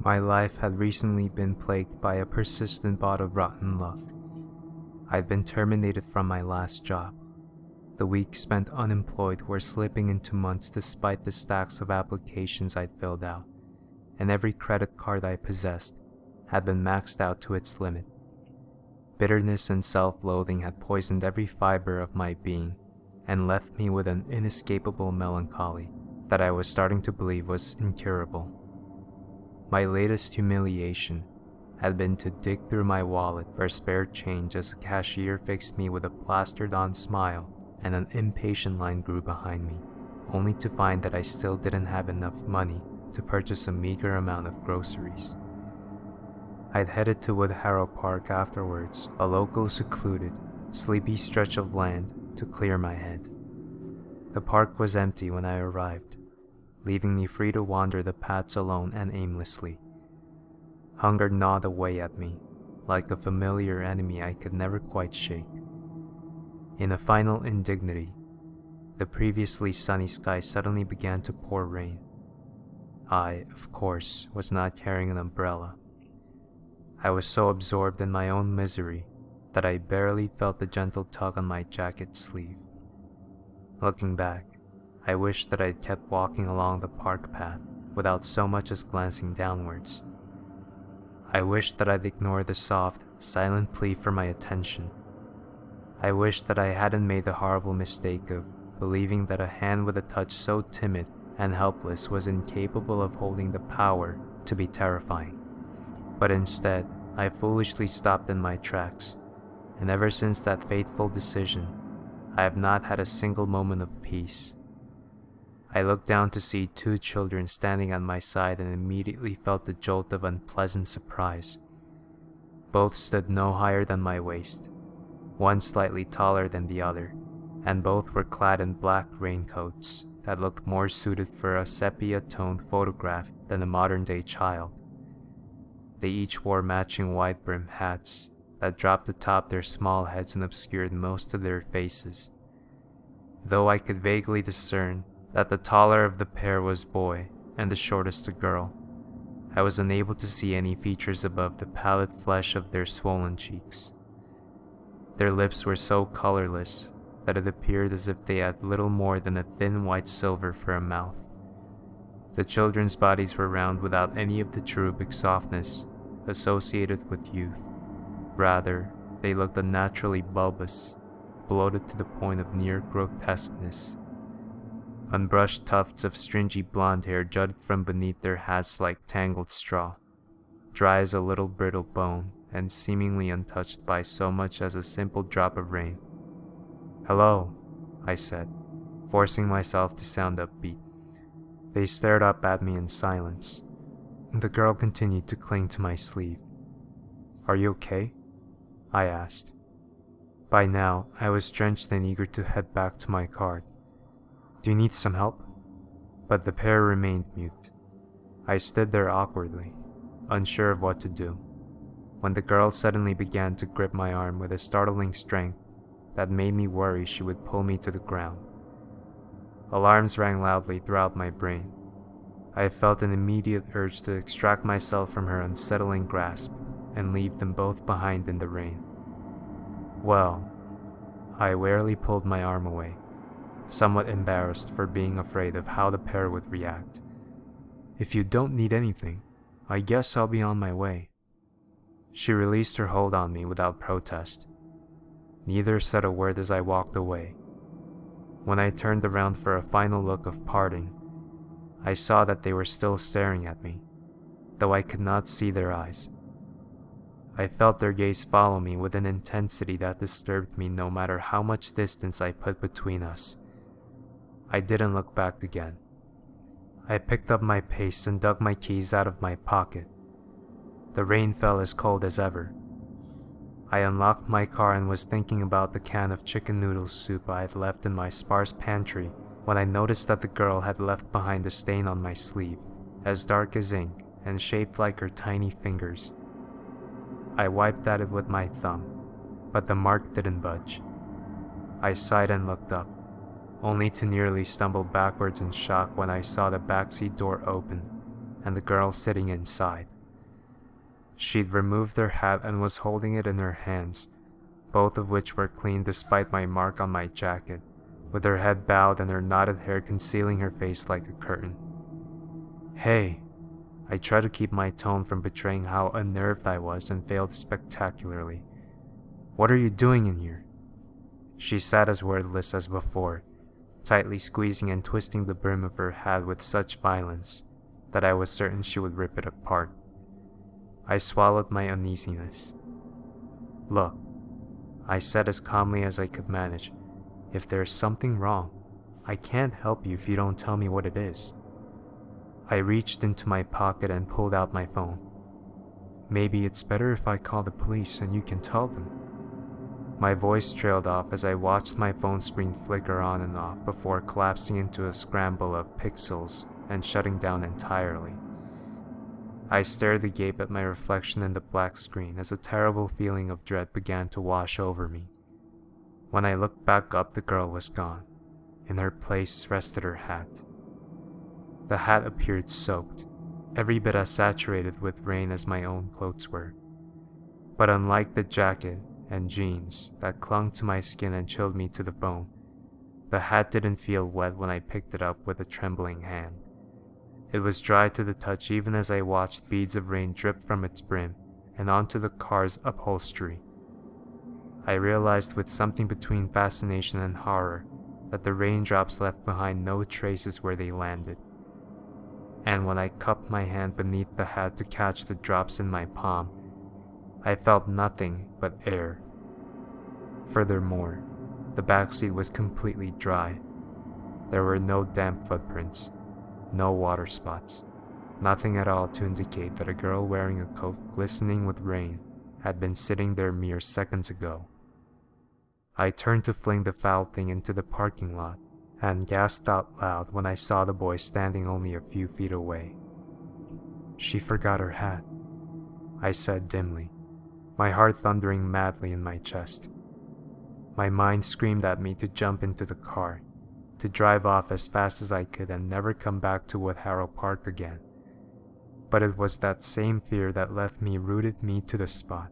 My life had recently been plagued by a persistent bout of rotten luck. I'd been terminated from my last job. The weeks spent unemployed were slipping into months despite the stacks of applications I'd filled out, and every credit card I possessed had been maxed out to its limit. Bitterness and self-loathing had poisoned every fiber of my being and left me with an inescapable melancholy that I was starting to believe was incurable. My latest humiliation had been to dig through my wallet for spare change as a cashier fixed me with a plastered-on smile and an impatient line grew behind me, only to find that I still didn't have enough money to purchase a meager amount of groceries. I'd headed to Woodharrow Park afterwards, a local secluded, sleepy stretch of land to clear my head. The park was empty when I arrived, leaving me free to wander the paths alone and aimlessly. Hunger gnawed away at me, like a familiar enemy I could never quite shake. In a final indignity, the previously sunny sky suddenly began to pour rain. I, of course, was not carrying an umbrella. I was so absorbed in my own misery that I barely felt the gentle tug on my jacket sleeve. Looking back, I wished that I'd kept walking along the park path without so much as glancing downwards. I wished that I'd ignored the soft, silent plea for my attention. I wished that I hadn't made the horrible mistake of believing that a hand with a touch so timid and helpless was incapable of holding the power to be terrifying. But instead, I foolishly stopped in my tracks, and ever since that fateful decision, I have not had a single moment of peace. I looked down to see two children standing at my side and immediately felt the jolt of unpleasant surprise. Both stood no higher than my waist, one slightly taller than the other, and both were clad in black raincoats that looked more suited for a sepia-toned photograph than a modern-day child. They each wore matching wide-brimmed hats that dropped atop their small heads and obscured most of their faces. Though I could vaguely discern that the taller of the pair was boy and the shortest a girl, I was unable to see any features above the pallid flesh of their swollen cheeks. Their lips were so colorless that it appeared as if they had little more than a thin white silver for a mouth. The children's bodies were round without any of the cherubic softness associated with youth. Rather, they looked unnaturally bulbous, bloated to the point of near grotesqueness. Unbrushed tufts of stringy blonde hair jutted from beneath their hats like tangled straw, dry as a little brittle bone and seemingly untouched by so much as a simple drop of rain. "Hello," I said, forcing myself to sound upbeat. They stared up at me in silence. The girl continued to cling to my sleeve. "Are you okay?" I asked. By now, I was drenched and eager to head back to my cart. "Do you need some help?" But the pair remained mute. I stood there awkwardly, unsure of what to do, when the girl suddenly began to grip my arm with a startling strength that made me worry she would pull me to the ground. Alarms rang loudly throughout my brain. I felt an immediate urge to extract myself from her unsettling grasp and leave them both behind in the rain. Well, I warily pulled my arm away, somewhat embarrassed for being afraid of how the pair would react. "If you don't need anything, I guess I'll be on my way." She released her hold on me without protest. Neither said a word as I walked away. When I turned around for a final look of parting, I saw that they were still staring at me, though I could not see their eyes. I felt their gaze follow me with an intensity that disturbed me no matter how much distance I put between us. I didn't look back again. I picked up my pace and dug my keys out of my pocket. The rain fell as cold as ever. I unlocked my car and was thinking about the can of chicken noodle soup I had left in my sparse pantry when I noticed that the girl had left behind a stain on my sleeve, as dark as ink and shaped like her tiny fingers. I wiped at it with my thumb, but the mark didn't budge. I sighed and looked up, only to nearly stumble backwards in shock when I saw the backseat door open and the girl sitting inside. She'd removed her hat and was holding it in her hands, both of which were clean despite my mark on my jacket, with her head bowed and her knotted hair concealing her face like a curtain. "Hey!" I tried to keep my tone from betraying how unnerved I was and failed spectacularly. "What are you doing in here?" She sat as wordless as before, tightly squeezing and twisting the brim of her hat with such violence that I was certain she would rip it apart. I swallowed my uneasiness. "Look," I said as calmly as I could manage, "if there's something wrong, I can't help you if you don't tell me what it is." I reached into my pocket and pulled out my phone. "Maybe it's better if I call the police and you can tell them." My voice trailed off as I watched my phone screen flicker on and off before collapsing into a scramble of pixels and shutting down entirely. I stared agape at my reflection in the black screen as a terrible feeling of dread began to wash over me. When I looked back up, the girl was gone. In her place rested her hat. The hat appeared soaked, every bit as saturated with rain as my own clothes were. But unlike the jacket and jeans that clung to my skin and chilled me to the bone, the hat didn't feel wet when I picked it up with a trembling hand. It was dry to the touch even as I watched beads of rain drip from its brim and onto the car's upholstery. I realized with something between fascination and horror that the raindrops left behind no traces where they landed. And when I cupped my hand beneath the hat to catch the drops in my palm, I felt nothing but air. Furthermore, the backseat was completely dry. There were no damp footprints, no water spots, nothing at all to indicate that a girl wearing a coat glistening with rain had been sitting there mere seconds ago. I turned to fling the foul thing into the parking lot and gasped out loud when I saw the boy standing only a few feet away. "She forgot her hat," I said dimly, my heart thundering madly in my chest. My mind screamed at me to jump into the car, to drive off as fast as I could and never come back to Woodharrow Park again. But it was that same fear that left me rooted to the spot,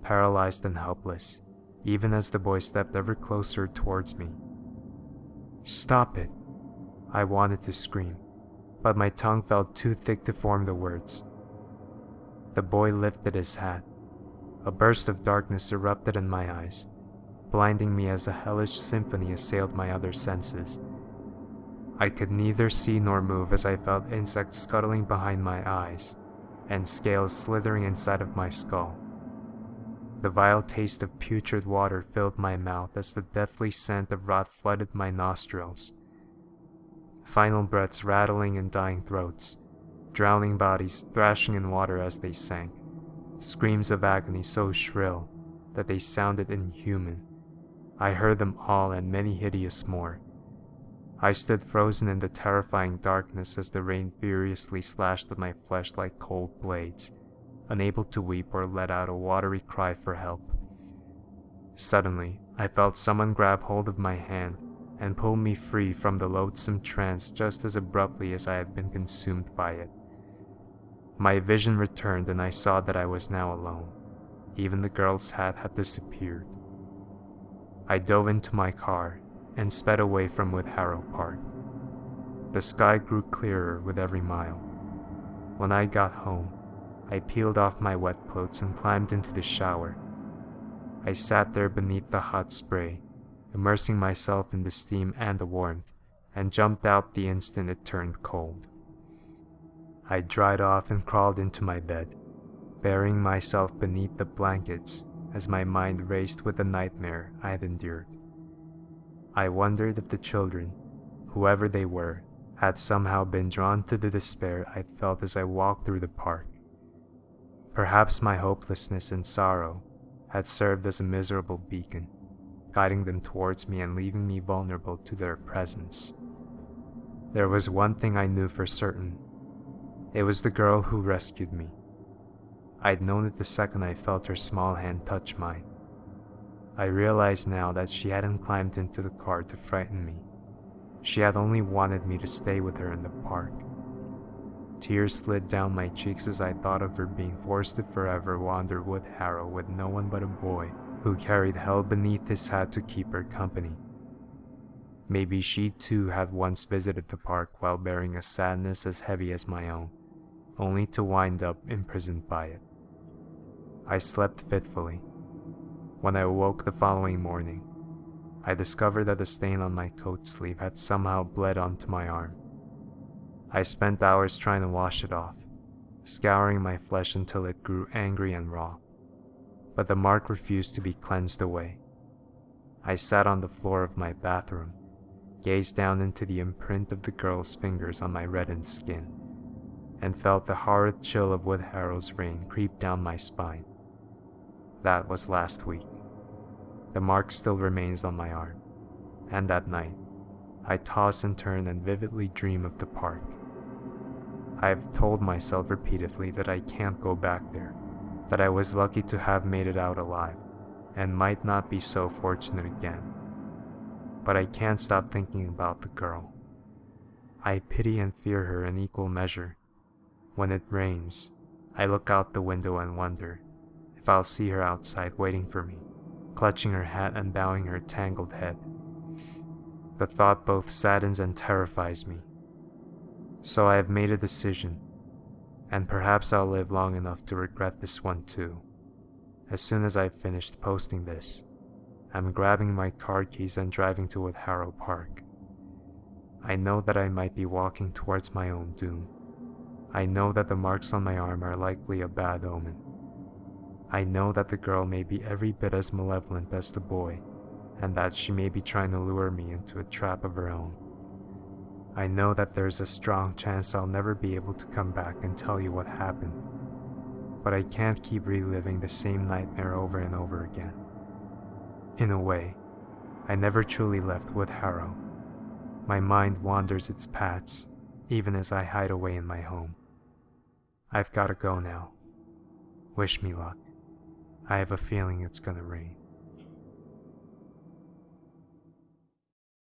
paralyzed and helpless, even as the boy stepped ever closer towards me. "Stop it!" I wanted to scream, but my tongue felt too thick to form the words. The boy lifted his hat. A burst of darkness erupted in my eyes, blinding me as a hellish symphony assailed my other senses. I could neither see nor move as I felt insects scuttling behind my eyes and scales slithering inside of my skull. The vile taste of putrid water filled my mouth as the deathly scent of rot flooded my nostrils. Final breaths rattling in dying throats, drowning bodies thrashing in water as they sank, screams of agony so shrill that they sounded inhuman. I heard them all and many hideous more. I stood frozen in the terrifying darkness as the rain furiously slashed at my flesh like cold blades, unable to weep or let out a watery cry for help. Suddenly, I felt someone grab hold of my hand and pull me free from the loathsome trance just as abruptly as I had been consumed by it. My vision returned and I saw that I was now alone. Even the girl's hat had disappeared. I dove into my car and sped away from Woodharrow Park. The sky grew clearer with every mile. When I got home, I peeled off my wet clothes and climbed into the shower. I sat there beneath the hot spray, immersing myself in the steam and the warmth, and jumped out the instant it turned cold. I dried off and crawled into my bed, burying myself beneath the blankets as my mind raced with the nightmare I had endured. I wondered if the children, whoever they were, had somehow been drawn to the despair I felt as I walked through the park. Perhaps my hopelessness and sorrow had served as a miserable beacon, guiding them towards me and leaving me vulnerable to their presence. There was one thing I knew for certain. It was the girl who rescued me. I'd known it the second I felt her small hand touch mine. I realized now that she hadn't climbed into the car to frighten me. She had only wanted me to stay with her in the park. Tears slid down my cheeks as I thought of her being forced to forever wander Woodharrow with no one but a boy who carried hell beneath his hat to keep her company. Maybe she too had once visited the park while bearing a sadness as heavy as my own, only to wind up imprisoned by it. I slept fitfully. When I awoke the following morning, I discovered that the stain on my coat sleeve had somehow bled onto my arm. I spent hours trying to wash it off, scouring my flesh until it grew angry and raw, but the mark refused to be cleansed away. I sat on the floor of my bathroom, gazed down into the imprint of the girl's fingers on my reddened skin, and felt the horrid chill of Woodharrow's rain creep down my spine. That was last week. The mark still remains on my arm, and at night, I toss and turn and vividly dream of the park. I have told myself repeatedly that I can't go back there, that I was lucky to have made it out alive, and might not be so fortunate again. But I can't stop thinking about the girl. I pity and fear her in equal measure. When it rains, I look out the window and wonder if I'll see her outside waiting for me, clutching her hat and bowing her tangled head. The thought both saddens and terrifies me. So I have made a decision, and perhaps I'll live long enough to regret this one too. As soon as I've finished posting this, I'm grabbing my car keys and driving to Woodharrow Park. I know that I might be walking towards my own doom. I know that the marks on my arm are likely a bad omen. I know that the girl may be every bit as malevolent as the boy, and that she may be trying to lure me into a trap of her own. I know that there's a strong chance I'll never be able to come back and tell you what happened, but I can't keep reliving the same nightmare over and over again. In a way, I never truly left Woodharrow. My mind wanders its paths, even as I hide away in my home. I've gotta go now. Wish me luck. I have a feeling it's gonna rain.